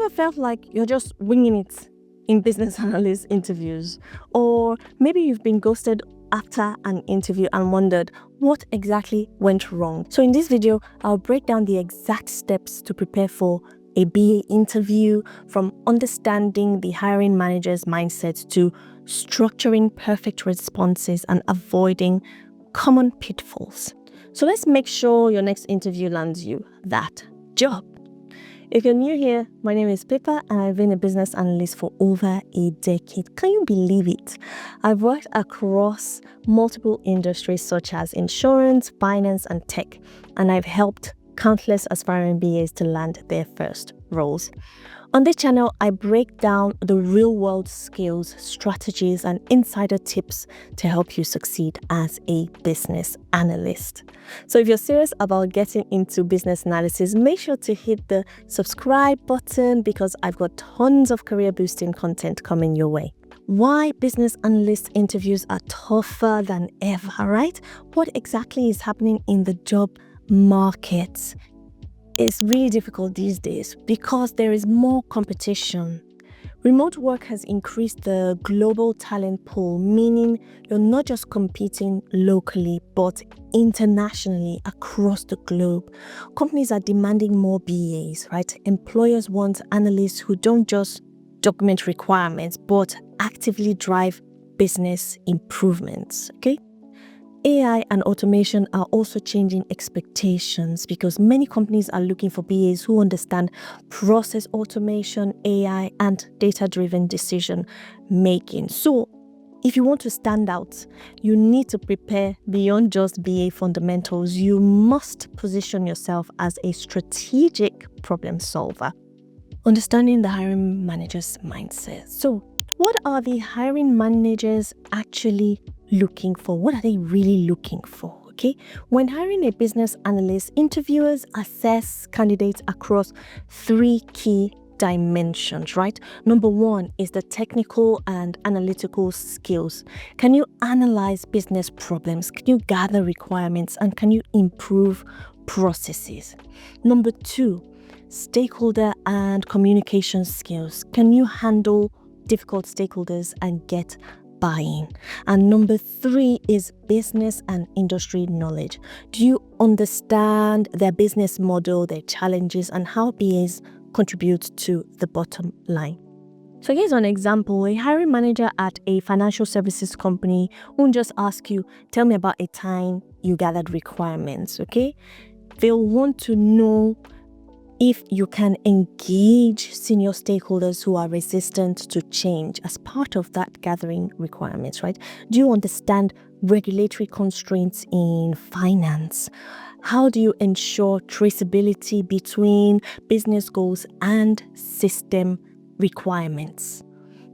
ever felt like you're just winging it in business analyst interviews? Or maybe you've been ghosted after an interview and wondered what exactly went wrong. So in this video, I'll break down the exact steps to prepare for a BA interview, from understanding the hiring manager's mindset to structuring perfect responses and avoiding common pitfalls. So let's make sure your next interview lands you that job. If you're new here, my name is Pippa and I've been a business analyst for over a decade. Can you believe it? I've worked across multiple industries such as insurance, finance, and tech, and I've helped countless aspiring BAs to land their first roles. On this channel, I break down the real-world skills, strategies, and insider tips to help you succeed as a business analyst. So if you're serious about getting into business analysis, make sure to hit the subscribe button because I've got tons of career-boosting content coming your way. Why business analyst interviews are tougher than ever, right? What exactly is happening in the job market? It's really difficult these days because there is more competition. Remote work has increased the global talent pool, meaning you're not just competing locally, but internationally across the globe. Companies are demanding more BAs, right? Employers want analysts who don't just document requirements, but actively drive business improvements, okay? AI and automation are also changing expectations because many companies are looking for BAs who understand process automation, AI, and data-driven decision making. So, if you want to stand out, you need to prepare beyond just BA fundamentals. You must position yourself as a strategic problem solver. Understanding the hiring manager's mindset. So, what are the hiring managers actually looking for? What are they really looking for? Okay, when hiring a business analyst, interviewers assess candidates across three key dimensions, right? Number one is the technical and analytical skills. Can you analyze business problems? Can you gather requirements? And can you improve processes? Number two, stakeholder and communication skills. Can you handle difficult stakeholders and get buy-in? And number three is business and industry knowledge. Do you understand their business model, their challenges, and how BAs contribute to the bottom line? So here's an example. A hiring manager at a financial services company won't just ask you, tell me about a time you gathered requirements, okay? They'll want to know if you can engage senior stakeholders who are resistant to change as part of that gathering requirements, right? Do you understand regulatory constraints in finance? How do you ensure traceability between business goals and system requirements?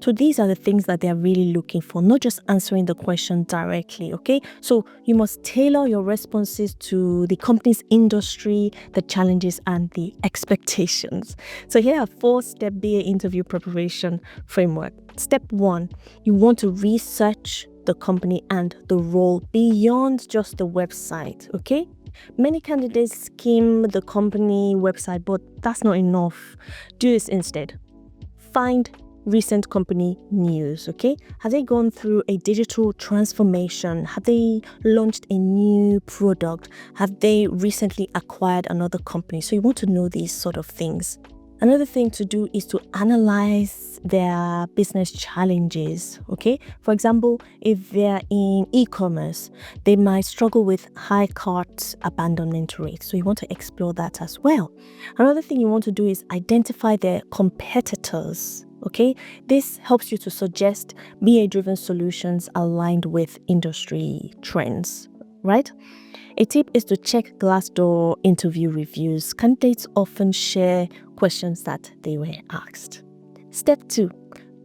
So these are the things that they're really looking for, not just answering the question directly, okay? So you must tailor your responses to the company's industry, the challenges, and the expectations. So here are 4-step BA interview preparation framework. Step 1, you want to research the company and the role beyond just the website, okay? Many candidates skim the company website, but that's not enough. Do this instead. Find recent company news, okay? Have they gone through a digital transformation? Have they launched a new product? Have they recently acquired another company? So you want to know these sort of things. Another thing to do is to analyze their business challenges, okay? For example, if they're in e-commerce, they might struggle with high cart abandonment rates. So you want to explore that as well. Another thing you want to do is identify their competitors, okay? This helps you to suggest BA-driven solutions aligned with industry trends, right? A tip is to check Glassdoor interview reviews. Candidates often share questions that they were asked. Step 2,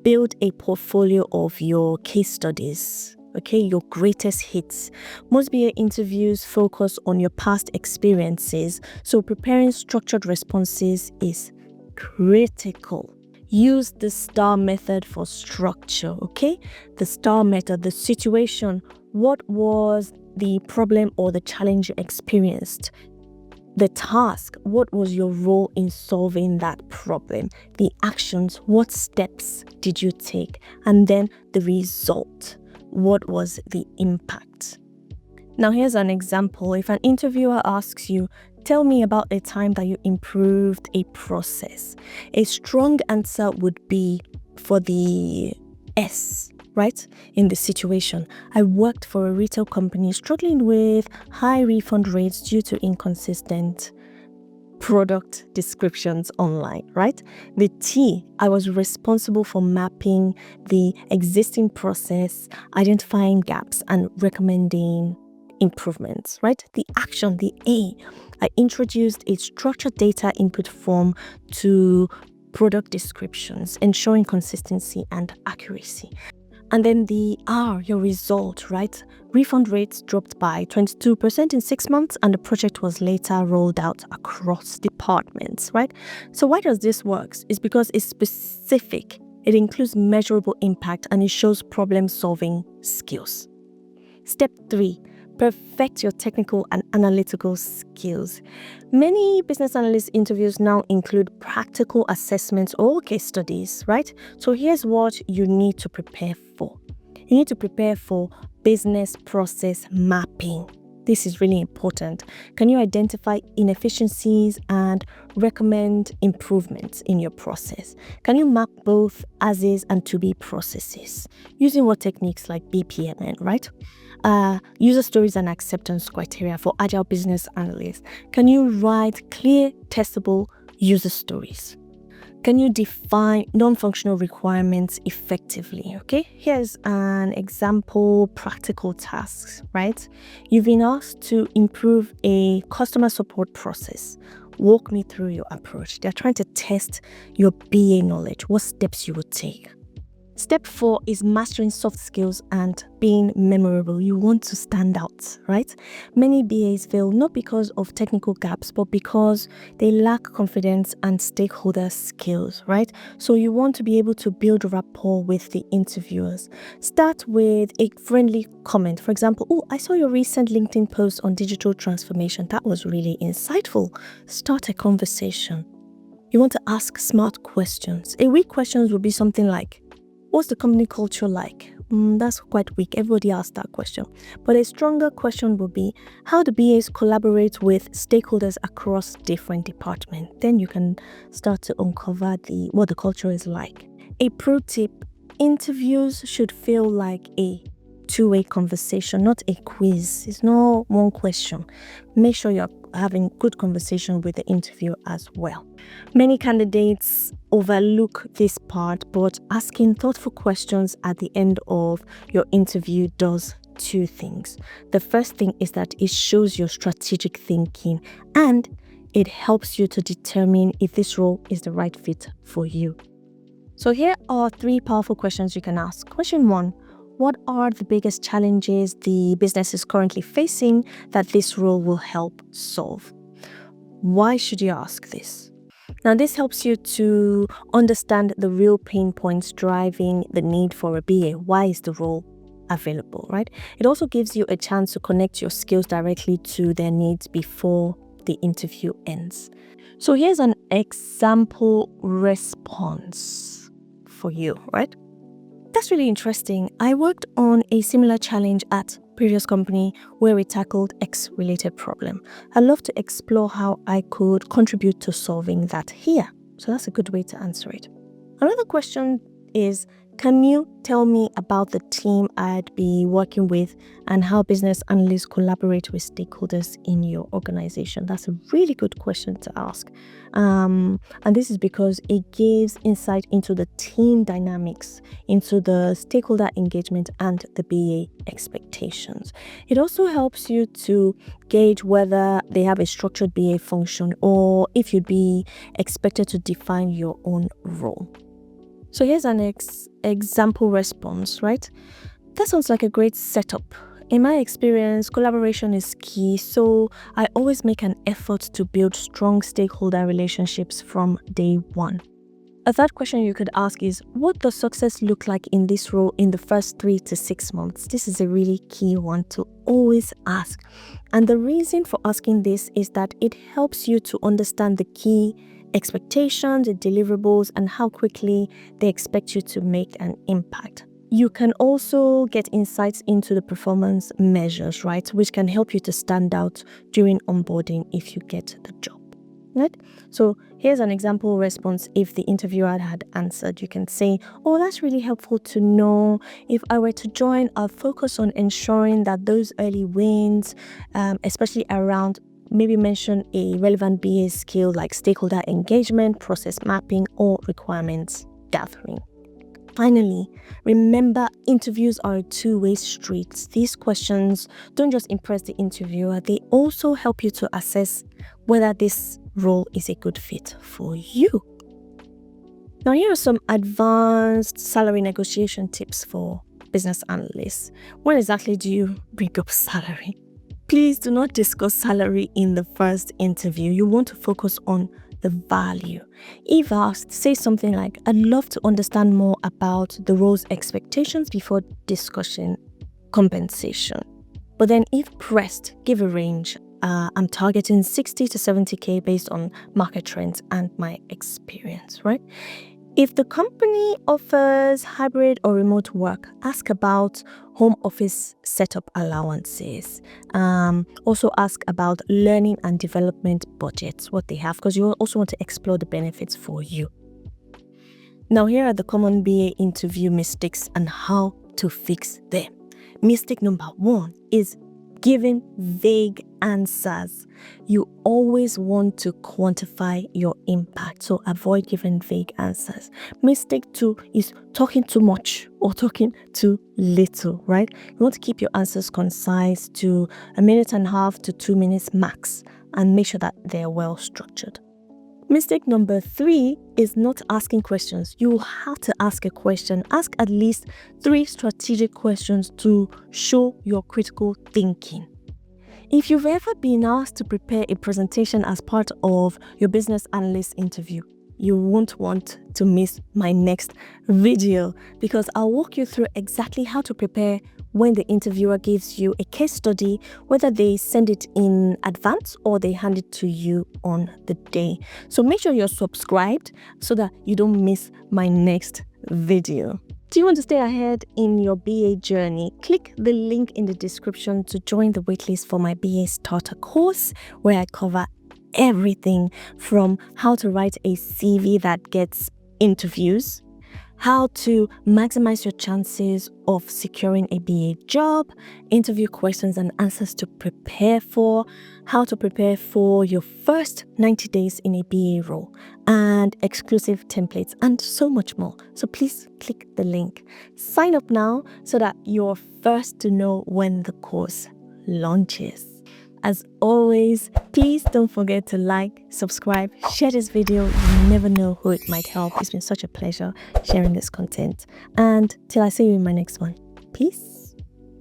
build a portfolio of your case studies, okay, your greatest hits. Most BA interviews focus on your past experiences, so preparing structured responses is critical. Use the STAR method for structure, okay? The STAR method, the situation. What was the problem or the challenge you experienced? The task, what was your role in solving that problem? The actions, what steps did you take? And then the result, what was the impact? Now here's an example. If an interviewer asks you, tell me about a time that you improved a process, a strong answer would be for the S, right? In the situation, I worked for a retail company struggling with high refund rates due to inconsistent product descriptions online, right? The T, I was responsible for mapping the existing process, identifying gaps, and recommending improvements, right? The action, the A, I introduced a structured data input form to product descriptions, ensuring consistency and accuracy. And then the R, your result, right? Refund rates dropped by 22% in 6 months, and the project was later rolled out across departments, right? So why does this work? It's because it's specific. It includes measurable impact and it shows problem-solving skills. Step 3, perfect your technical and analytical skills. Many business analyst interviews now include practical assessments or case studies, right? So here's what you need to prepare for. You need to prepare for business process mapping. This is really important. Can you identify inefficiencies and recommend improvements in your process? Can you map both as-is and to-be processes? Using what techniques like BPMN, right? User stories and acceptance criteria for agile business analysts. Can you write clear, testable user stories? Can you define non-functional requirements effectively? Okay, here's an example practical task, right? You've been asked to improve a customer support process. Walk me through your approach. They're trying to test your BA knowledge, what steps you would take. Step 4 is mastering soft skills and being memorable. You want to stand out, right? Many BAs fail not because of technical gaps, but because they lack confidence and stakeholder skills, right? So you want to be able to build rapport with the interviewers. Start with a friendly comment. For example, oh, I saw your recent LinkedIn post on digital transformation. That was really insightful. Start a conversation. You want to ask smart questions. A weak question would be something like, what's the company culture like? That's quite weak. Everybody asks that question. But a stronger question would be, how do BAs collaborate with stakeholders across different departments? Then you can start to uncover what the culture is like. A pro tip, interviews should feel like a two-way conversation, not a quiz. It's not one question. Make sure you're having good conversation with the interviewer as well. Many candidates overlook this part, but asking thoughtful questions at the end of your interview does two things. The first thing is that it shows your strategic thinking and it helps you to determine if this role is the right fit for you. So here are 3 powerful questions you can ask. Question 1. What are the biggest challenges the business is currently facing that this role will help solve? Why should you ask this? Now, this helps you to understand the real pain points driving the need for a BA. Why is the role available, right? It also gives you a chance to connect your skills directly to their needs before the interview ends. So here's an example response for you, right? That's really interesting. I worked on a similar challenge at previous company where we tackled X-related problem. I'd love to explore how I could contribute to solving that here. So that's a good way to answer it. Another question is, can you tell me about the team I'd be working with and how business analysts collaborate with stakeholders in your organization? That's a really good question to ask. And this is because it gives insight into the team dynamics, into the stakeholder engagement and the BA expectations. It also helps you to gauge whether they have a structured BA function or if you'd be expected to define your own role. So here's an example response, right? That sounds like a great setup. In my experience, collaboration is key, so I always make an effort to build strong stakeholder relationships from day one. A third question you could ask is, what does success look like in this role in the first 3 to 6 months? This is a really key one to always ask. And the reason for asking this is that it helps you to understand the key expectations, the deliverables, and how quickly they expect you to make an impact. You can also get insights into the performance measures, right, which can help you to stand out during onboarding if you get the job. Right? So here's an example response. If the interviewer had answered, you can say, oh, that's really helpful to know. If I were to join, I'll focus on ensuring that those early wins, especially around, maybe mention a relevant BA skill like stakeholder engagement, process mapping, or requirements gathering. Finally, remember, interviews are a two-way street. These questions don't just impress the interviewer, they also help you to assess whether this role is a good fit for you. Now, here are some advanced salary negotiation tips for business analysts. When exactly do you bring up salary? Please do not discuss salary in the first interview. You want to focus on the value. If asked, say something like, I'd love to understand more about the role's expectations before discussing compensation. But then if pressed, give a range. I'm targeting 60 to 70K based on market trends and my experience, right? If the company offers hybrid or remote work, ask about home office setup allowances. Also ask about learning and development budgets, what they have, because you also want to explore the benefits for you. Now, here are the common BA interview mistakes and how to fix them. Mistake number 1 is giving vague answers. You always want to quantify your impact, so avoid giving vague answers. Mistake 2 is talking too much or talking too little, right? You want to keep your answers concise to 1.5 minutes to 2 minutes max, and make sure that they're well structured. Mistake number 3 is not asking questions. You have to ask a question. Ask at least 3 strategic questions to show your critical thinking. If you've ever been asked to prepare a presentation as part of your business analyst interview, you won't want to miss my next video, because I'll walk you through exactly how to prepare when the interviewer gives you a case study, whether they send it in advance or they hand it to you on the day. So make sure you're subscribed so that you don't miss my next video. Do you want to stay ahead in your BA journey? Click the link in the description to join the waitlist for my BA Starter course, where I cover everything from how to write a CV that gets interviews, how to maximize your chances of securing a BA job, interview questions and answers to prepare for, how to prepare for your first 90 days in a BA role, and exclusive templates, and so much more. So please click the link. Sign up now so that you're first to know when the course launches. As always, please don't forget to like, subscribe, share this video. You never know who it might help. It's been such a pleasure sharing this content. And till I see you in my next one. Peace.